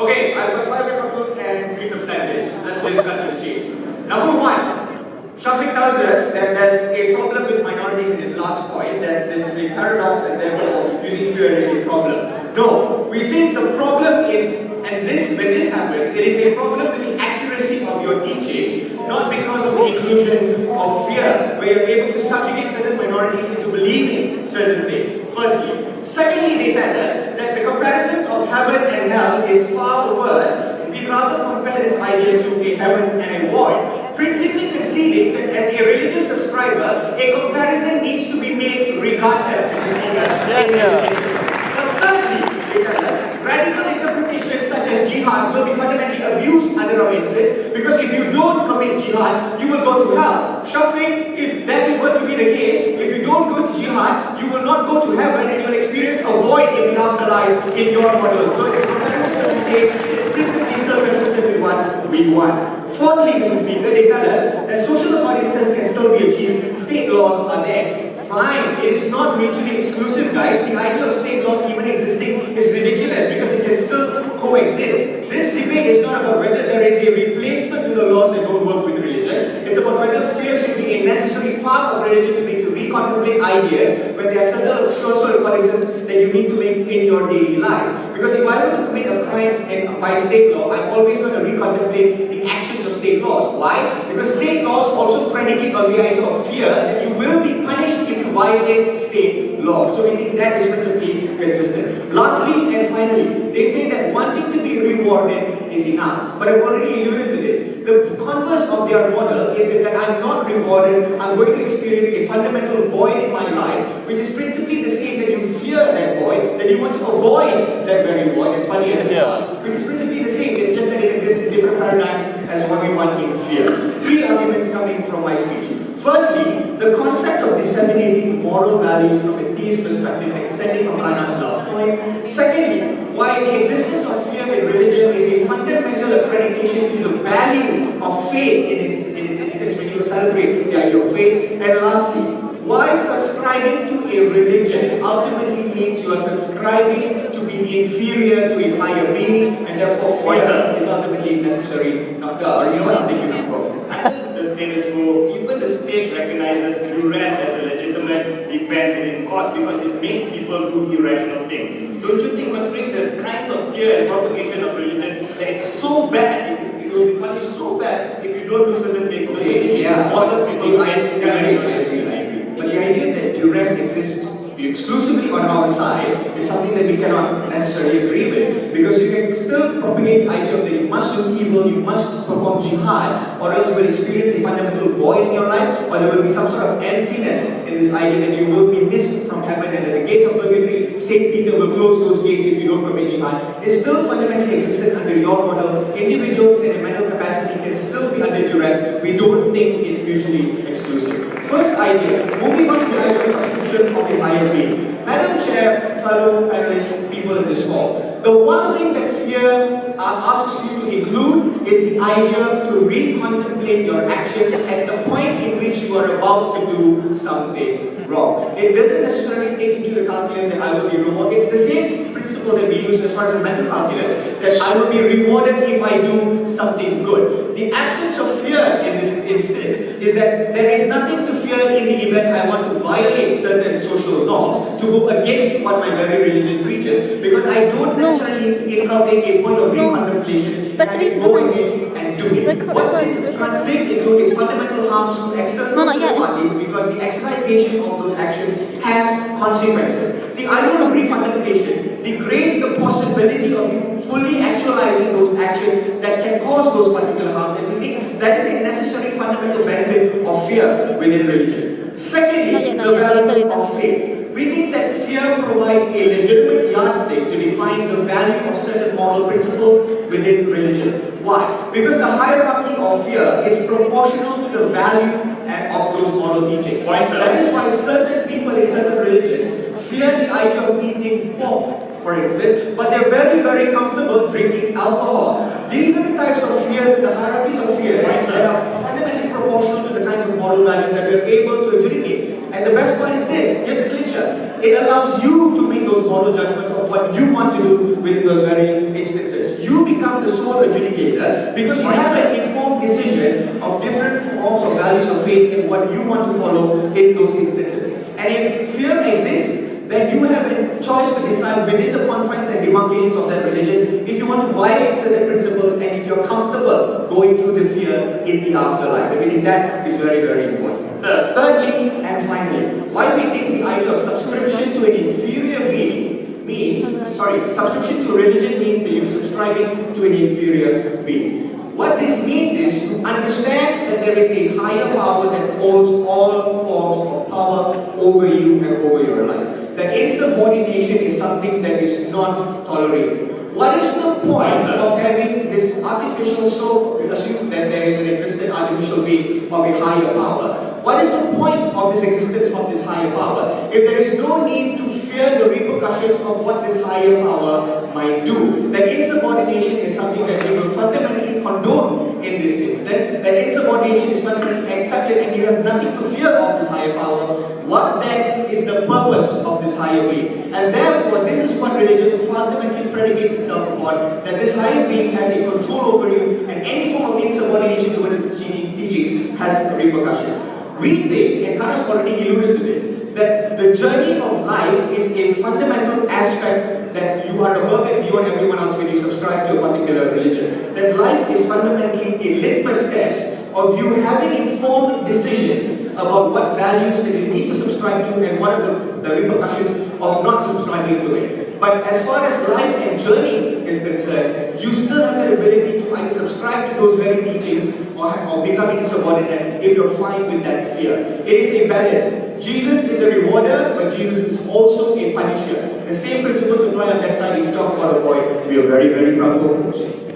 Okay, I've got 5 proposals and 3 substantives. Let's just cut to the chase. Number 1, Shafiq tells us that there's a problem with minorities in his last point, that this is a paradox and therefore using fear is a problem. No, we think the problem is, and when this happens, it is a problem with the accuracy of your teachings, not because of the inclusion of fear, where you're able to subjugate certain minorities into believing certain things. Firstly. Secondly, they tell us that the comparisons of heaven and hell is far worse. We rather compare this idea to a heaven and a void, principally conceding that as a religious subscriber, a comparison needs to be made regardless. Thirdly, they tell us radical interpretations such as jihad will be fundamentally abused under our instance, because if you don't commit jihad, you will go to hell. Shafiq, if that were to be the case, if you don't go to jihad, you will not go to heaven and you will experience a void in the afterlife in your model. So if the comparison to say it's principally still consistent with what we want. Fourthly, Mrs. Speaker, they tell us that social audiences can still be achieved, state laws are there. Fine, it is not mutually exclusive, guys. The idea of state laws even existing is ridiculous because it can still coexist. This debate is not about whether there is a replacement to the laws that don't work with religion. It's about whether fear should be a necessary part of religion to make you recontemplate ideas when there are certain social occurrences that you need to make in your daily life. Because if I were to commit a crime by state law, I'm always going to recontemplate the actions of state laws. Why? Because state laws also predicate on the idea of fear that you will be punished if you violate state law. So we think that is principally consistent. Lastly and finally, they say that wanting to be rewarded is enough. But I've already alluded to this. The converse of their model is that I'm not rewarded, I'm going to experience a fundamental void in my life, which is principally the same that you fear that void, that you want to avoid that very void, as funny as it sounds, which is principally the same, it's just that it exists in different paradigms as what we want in fear. 3 arguments coming from my speech. Firstly, the concept of disseminating moral values from a theist perspective, extending from Rana's last point. Secondly, why the existence of fear in religion is a fundamental accreditation to the value of faith in its instance when you celebrate the idea of faith. And lastly, why subscribing to a religion ultimately means you are subscribing to be inferior to a higher being, and therefore fear is ultimately necessary. You know what I'm thinking about? The status quo, even the state recognizes duress as a legitimate defense within courts because it makes people do irrational things. Don't you think, considering the kinds of fear and propagation of religion, that is so bad, you will be punished so bad if you don't do certain things? Yeah, forces people to I agree. But the idea that duress exists exclusively on our side is something that we cannot necessarily agree with, because you can still propagate the idea that you must do evil, you must perform jihad, or else you will experience a fundamental void in your life, or there will be some sort of emptiness in this idea that you will be missed from heaven and that the gates of purgatory, St. Peter will close those gates if you don't commit jihad. It's still fundamentally existent under your model. Individuals in a mental capacity can still be under duress. We don't think it's mutually exclusive. First idea, moving on to the idea of substitution of a higher being. Madam Chair, fellow panelists, people in this hall, the one thing that fear asks you to include is the idea to recontemplate your actions at the point in which you are about to do something wrong. It doesn't necessarily take into the calculus that I will be rewarded. It's the same principle that we use as far as the mental calculus, that I will be rewarded if I do something good. The absence of fear in this instance is that there is nothing to fear in the event I want to violate certain social norms, to go against what my very religion preaches, because I don't necessarily inculcate a point of recontemplation and go ahead and do it. What this translates into is fundamental harms to external parties, because the exercisation of those actions has consequences. The idea of recontemplation degrades the possibility of you fully actualizing those actions that can cause those particular harms, and we think that is a necessary fundamental benefit of fear within religion. Secondly, the value of faith. We think that fear provides a legitimate yardstick to define the value of certain moral principles within religion. Why? Because the hierarchy of fear is proportional to the value of those moral teachings. That is why certain people in certain religions fear the idea of eating pork, for instance, but they're very, very comfortable drinking alcohol. These are the types of fears, the hierarchies of fears that are fundamentally proportional to the kinds of moral values that we are able to adjudicate. And the best part is this, here's the clincher. It allows you to make those moral judgments of what you want to do within those very instances. You become the sole adjudicator because you have an informed decision of different forms of values of faith and what you want to follow in those instances. And if fear exists, then you have a choice to decide within the confines and demarcations of that religion if you want to violate certain principles and if you're comfortable going through the fear in the afterlife. I mean, that is very, very important. Sir. Thirdly and finally, why we think the idea of subscription to an inferior being means, subscription to religion means that you're subscribing to an inferior being. What this means is to understand that there is a higher power that holds all forms of power over you and over your life. That insubordination is something that is not tolerated. What is the point of having this artificial, so we assume that there is an existent artificial being of a higher power. What is the point of this existence of this higher power if there is no need to fear the repercussions of what this higher power might do? That insubordination is something that we will fundamentally condone in this instance. That insubordination is fundamentally accepted and you have nothing to fear of this higher power. What then is the purpose of this higher being? And therefore, this is what religion fundamentally predicates itself upon, that this higher being has a control over you and any form of insubordination towards its teachings has repercussions. We think, and Kanas already alluded to this, that the journey of life is a fundamental aspect that you are above and beyond everyone else when you subscribe to a particular religion. That life is fundamentally a litmus test of you having informed decisions about what values that you need to subscribe to and what are the repercussions of not subscribing to it. But as far as life and journey is concerned, you still have the ability to either subscribe to those very teachings or become insubordinate if you're fine with that fear. It is a balance. Jesus is a rewarder, but Jesus is also a punisher. The same principles apply on that side. If you talk about a boy, we are very, very proud to